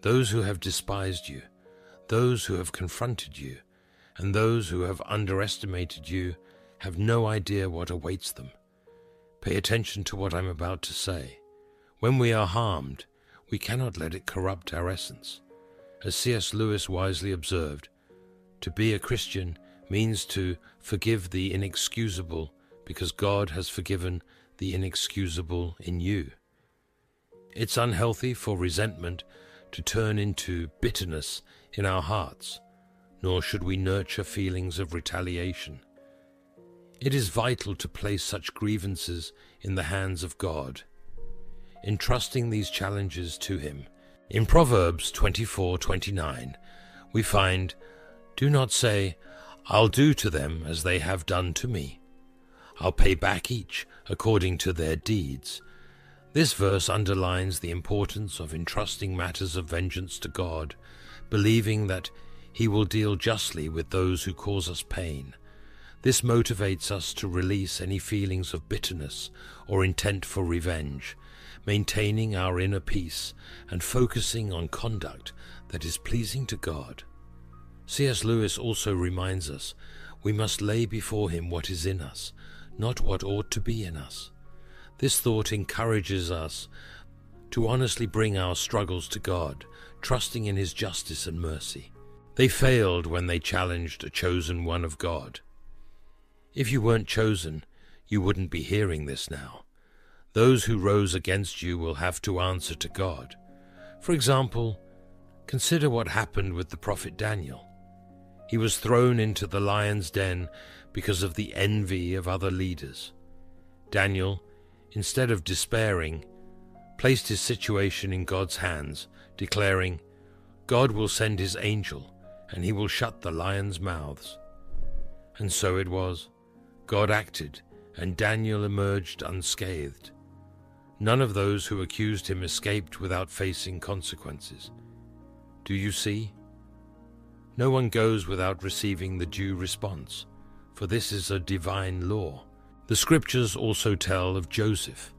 Those who have despised you, those who have confronted you, and those who have underestimated you have no idea what awaits them. Pay attention to what I'm about to say. When we are harmed, we cannot let it corrupt our essence. As C.S. Lewis wisely observed, to be a Christian means to forgive the inexcusable because God has forgiven the inexcusable in you. It's unhealthy for resentment to turn into bitterness in our hearts, nor should we nurture feelings of retaliation. It is vital to place such grievances in the hands of God, entrusting these challenges to Him. In Proverbs 24:29, we find, "Do not say, 'I'll do to them as they have done to me. I'll pay back each according to their deeds.'" This verse underlines the importance of entrusting matters of vengeance to God, believing that He will deal justly with those who cause us pain. This motivates us to release any feelings of bitterness or intent for revenge, maintaining our inner peace and focusing on conduct that is pleasing to God. C.S. Lewis also reminds us we must lay before Him what is in us, not what ought to be in us. This thought encourages us to honestly bring our struggles to God, trusting in His justice and mercy. They failed when they challenged a chosen one of God. If you weren't chosen, you wouldn't be hearing this now. Those who rose against you will have to answer to God. For example, consider what happened with the prophet Daniel. He was thrown into the lion's den because of the envy of other leaders. Daniel, instead of despairing, placed his situation in God's hands, declaring, "God will send His angel, and He will shut the lions' mouths." And so it was. God acted, and Daniel emerged unscathed. None of those who accused him escaped without facing consequences. Do you see? No one goes without receiving the due response, for this is a divine law. The scriptures also tell of Joseph,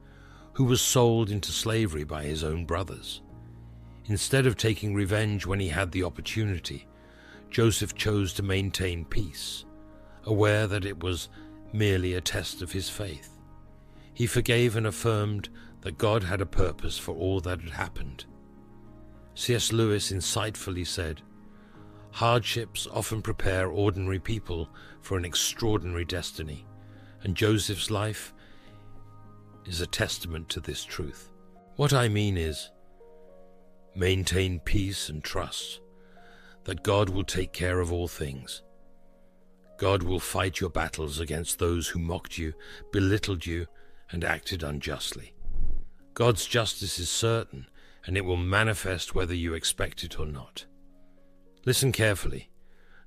who was sold into slavery by his own brothers. Instead of taking revenge when he had the opportunity, Joseph chose to maintain peace, aware that it was merely a test of his faith. He forgave and affirmed that God had a purpose for all that had happened. C.S. Lewis insightfully said, "Hardships often prepare ordinary people for an extraordinary destiny, and Joseph's life is a testament to this truth." What I mean is, maintain peace and trust that God will take care of all things. God will fight your battles against those who mocked you, belittled you, and acted unjustly. God's justice is certain, and it will manifest whether you expect it or not. Listen carefully.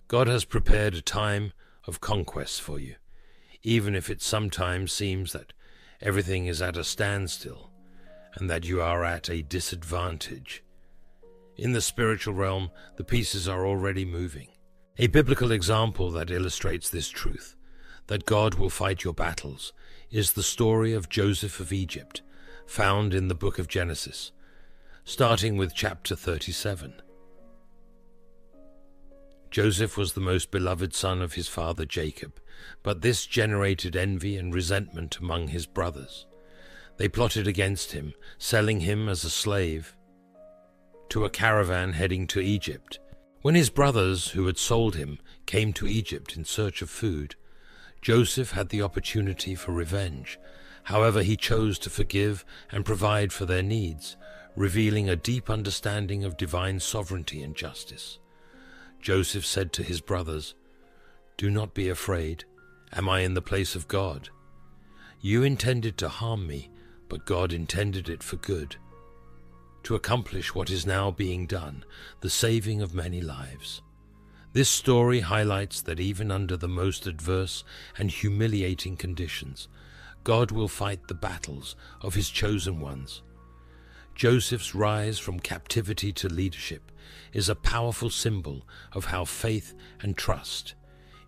God has prepared a time of conquest for you, even if it sometimes seems that everything is at a standstill and that you are at a disadvantage. In the spiritual realm, the pieces are already moving. A biblical example that illustrates this truth, that God will fight your battles, is the story of Joseph of Egypt, found in the book of Genesis, starting with chapter 37. Joseph was the most beloved son of his father Jacob, but this generated envy and resentment among his brothers. They plotted against him, selling him as a slave to a caravan heading to Egypt. When his brothers, who had sold him, came to Egypt in search of food, Joseph had the opportunity for revenge. However, he chose to forgive and provide for their needs, revealing a deep understanding of divine sovereignty and justice. Joseph said to his brothers, "Do not be afraid. Am I in the place of God? You intended to harm me, but God intended it for good, to accomplish what is now being done, the saving of many lives." This story highlights that even under the most adverse and humiliating conditions, God will fight the battles of His chosen ones. Joseph's rise from captivity to leadership is a powerful symbol of how faith and trust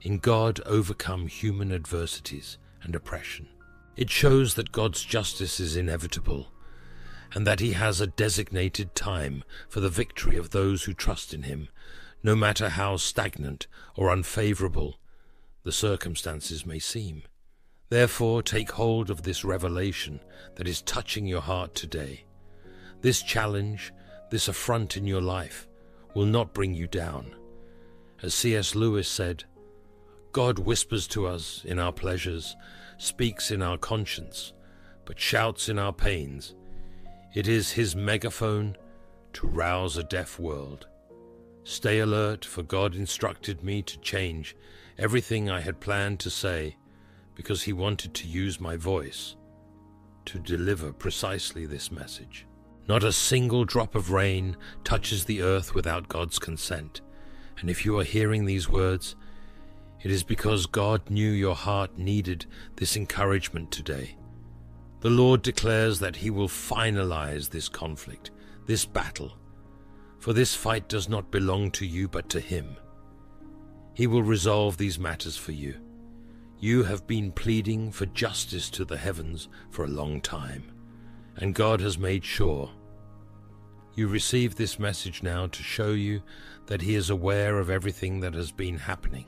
in God overcome human adversities and oppression. It shows that God's justice is inevitable, and that he has a designated time for the victory of those who trust in him, no matter how stagnant or unfavorable the circumstances may seem. Therefore, take hold of this revelation that is touching your heart today. This challenge, this affront in your life, will not bring you down. As C.S. Lewis said, God whispers to us in our pleasures, speaks in our conscience, but shouts in our pains. It is his megaphone to rouse a deaf world. Stay alert, for God instructed me to change everything I had planned to say, because he wanted to use my voice to deliver precisely this message. Not a single drop of rain touches the earth without God's consent, and if you are hearing these words, it is because God knew your heart needed this encouragement today. The Lord declares that he will finalize this conflict, this battle, for this fight does not belong to you but to him. He will resolve these matters for you. You have been pleading for justice to the heavens for a long time, and God has made sure. You receive this message now to show you that he is aware of everything that has been happening.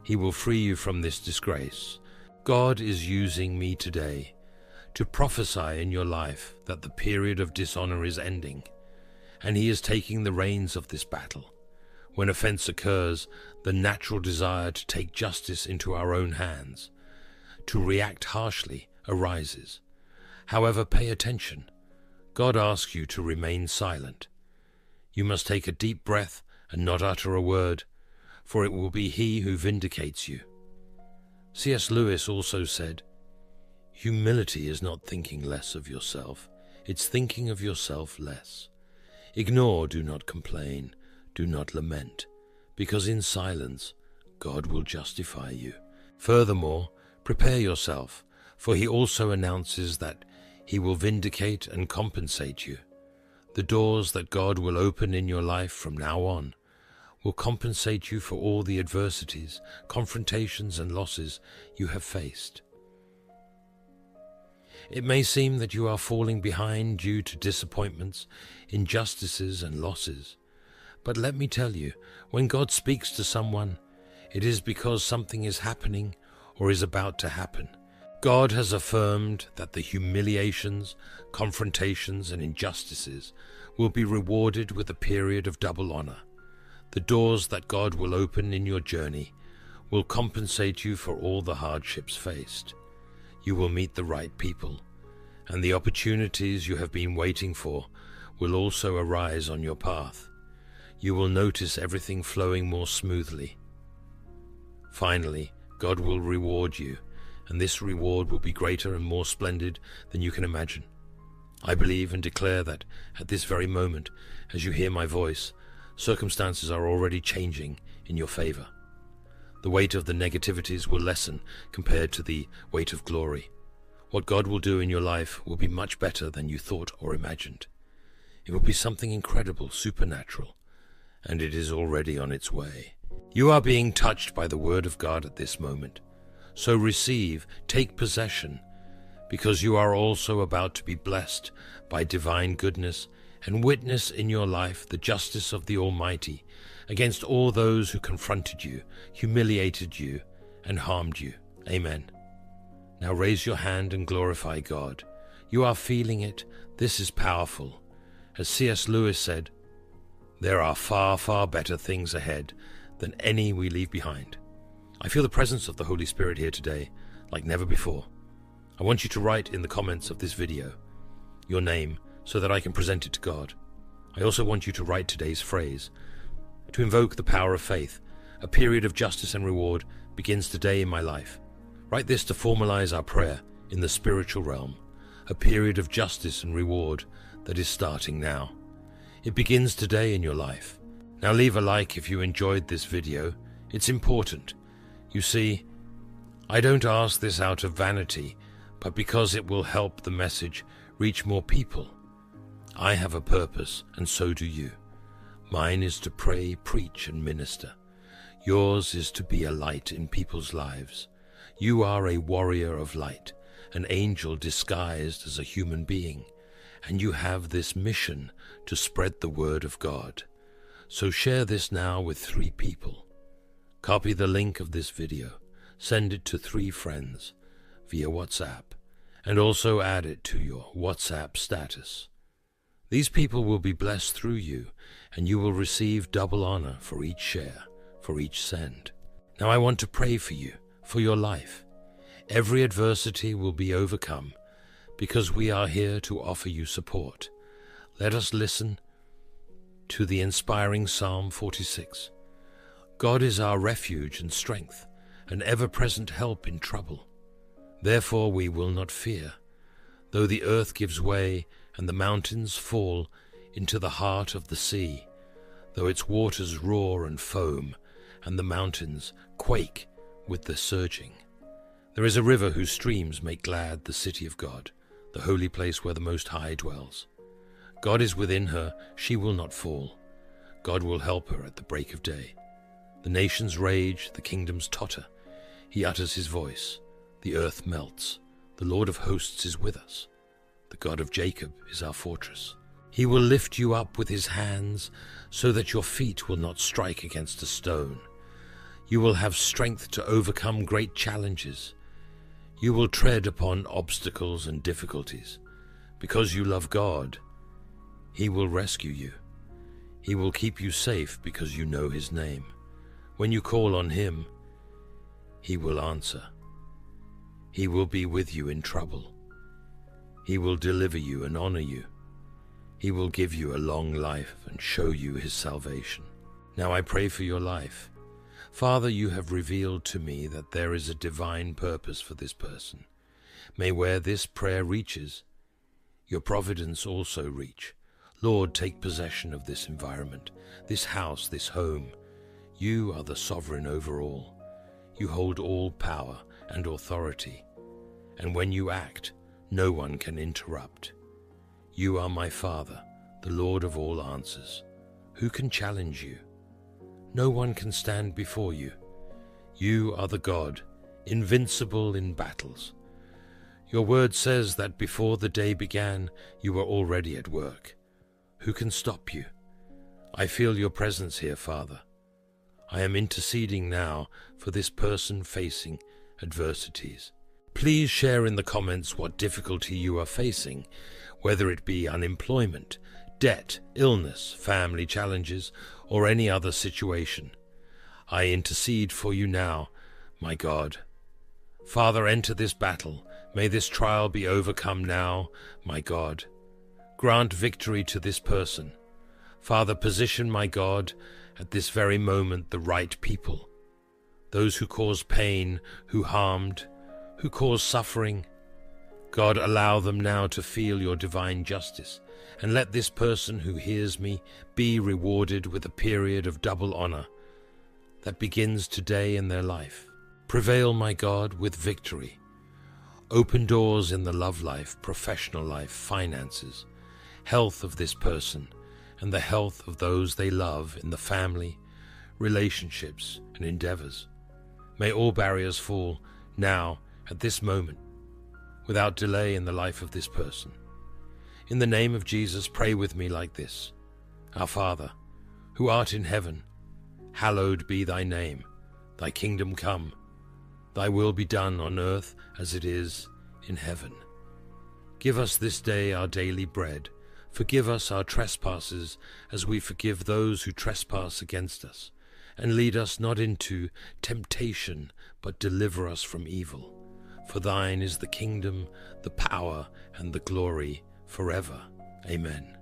He will free you from this disgrace. God is using me today to prophesy in your life that the period of dishonor is ending, and he is taking the reins of this battle. When offense occurs, the natural desire to take justice into our own hands, to react harshly, arises. However, pay attention. God asks you to remain silent. You must take a deep breath and not utter a word, for it will be he who vindicates you. C.S. Lewis also said, "Humility is not thinking less of yourself, it's thinking of yourself less. Ignore, do not complain, do not lament, because in silence God will justify you. Furthermore, prepare yourself, for he also announces that he will vindicate and compensate you. The doors that God will open in your life from now on will compensate you for all the adversities, confrontations, and losses you have faced. It may seem that you are falling behind due to disappointments, injustices, and losses. But let me tell you, when God speaks to someone, it is because something is happening or is about to happen. God has affirmed that the humiliations, confrontations, and injustices will be rewarded with a period of double honor. The doors that God will open in your journey will compensate you for all the hardships faced. You will meet the right people, and the opportunities you have been waiting for will also arise on your path. You will notice everything flowing more smoothly. Finally, God will reward you, and this reward will be greater and more splendid than you can imagine. I believe and declare that at this very moment, as you hear my voice, circumstances are already changing in your favor. The weight of the negativities will lessen compared to the weight of glory. What God will do in your life will be much better than you thought or imagined. It will be something incredible, supernatural, and it is already on its way. You are being touched by the word of God at this moment. So receive, take possession, because you are also about to be blessed by divine goodness and witness in your life the justice of the Almighty against all those who confronted you, humiliated you, and harmed you. Amen. Now raise your hand and glorify God. You are feeling it. This is powerful. As C.S. Lewis said, there are far, far better things ahead than any we leave behind. I feel the presence of the Holy Spirit here today like never before. I want you to write in the comments of this video your name so that I can present it to God. I also want you to write today's phrase. To invoke the power of faith, a period of justice and reward begins today in my life. Write this to formalize our prayer in the spiritual realm, a period of justice and reward that is starting now. It begins today in your life. Now leave a like if you enjoyed this video. It's important. You see, I don't ask this out of vanity, but because it will help the message reach more people. I have a purpose, and so do you. Mine is to pray, preach, and minister. Yours is to be a light in people's lives. You are a warrior of light, an angel disguised as a human being, and you have this mission to spread the word of God. So share this now with 3 people. Copy the link of this video, send it to 3 friends via WhatsApp, and also add it to your WhatsApp status. These people will be blessed through you, and you will receive double honor for each share, for each send. Now I want to pray for you, for your life. Every adversity will be overcome, because we are here to offer you support. Let us listen to the inspiring Psalm 46. God is our refuge and strength, an ever-present help in trouble. Therefore we will not fear, though the earth gives way and the mountains fall into the heart of the sea, though its waters roar and foam, and the mountains quake with the surging. There is a river whose streams make glad the city of God, the holy place where the Most High dwells. God is within her, she will not fall. God will help her at the break of day. The nations rage, the kingdoms totter. He utters his voice, the earth melts. The Lord of hosts is with us. The God of Jacob is our fortress. He will lift you up with his hands so that your feet will not strike against a stone. You will have strength to overcome great challenges. You will tread upon obstacles and difficulties. Because you love God, he will rescue you. He will keep you safe because you know his name. When you call on him, he will answer. He will be with you in trouble. He will deliver you and honor you. He will give you a long life and show you his salvation. Now I pray for your life. Father, you have revealed to me that there is a divine purpose for this person. May where this prayer reaches, your providence also reach. Lord, take possession of this environment, this house, this home. You are the sovereign over all. You hold all power and authority, and when you act, no one can interrupt. You are my Father, the Lord of all answers. Who can challenge you? No one can stand before you. You are the God, invincible in battles. Your word says that before the day began, you were already at work. Who can stop you? I feel your presence here, Father. I am interceding now for this person facing adversities. Please share in the comments what difficulty you are facing, whether it be unemployment, debt, illness, family challenges, or any other situation. I intercede for you now, my God. Father, enter this battle. May this trial be overcome now, my God. Grant victory to this person. Father, position, my God, at this very moment the right people. Those who cause pain, who harmed, who cause suffering. God, allow them now to feel your divine justice, and let this person who hears me be rewarded with a period of double honor that begins today in their life. Prevail, my God, with victory. Open doors in the love life, professional life, finances, health of this person, and the health of those they love in the family, relationships, and endeavors. May all barriers fall now, at this moment, without delay in the life of this person. In the name of Jesus, pray with me like this. Our Father, who art in heaven, hallowed be thy name. Thy kingdom come. Thy will be done on earth as it is in heaven. Give us this day our daily bread. Forgive us our trespasses as we forgive those who trespass against us. And lead us not into temptation, but deliver us from evil. For thine is the kingdom, the power, and the glory forever. Amen.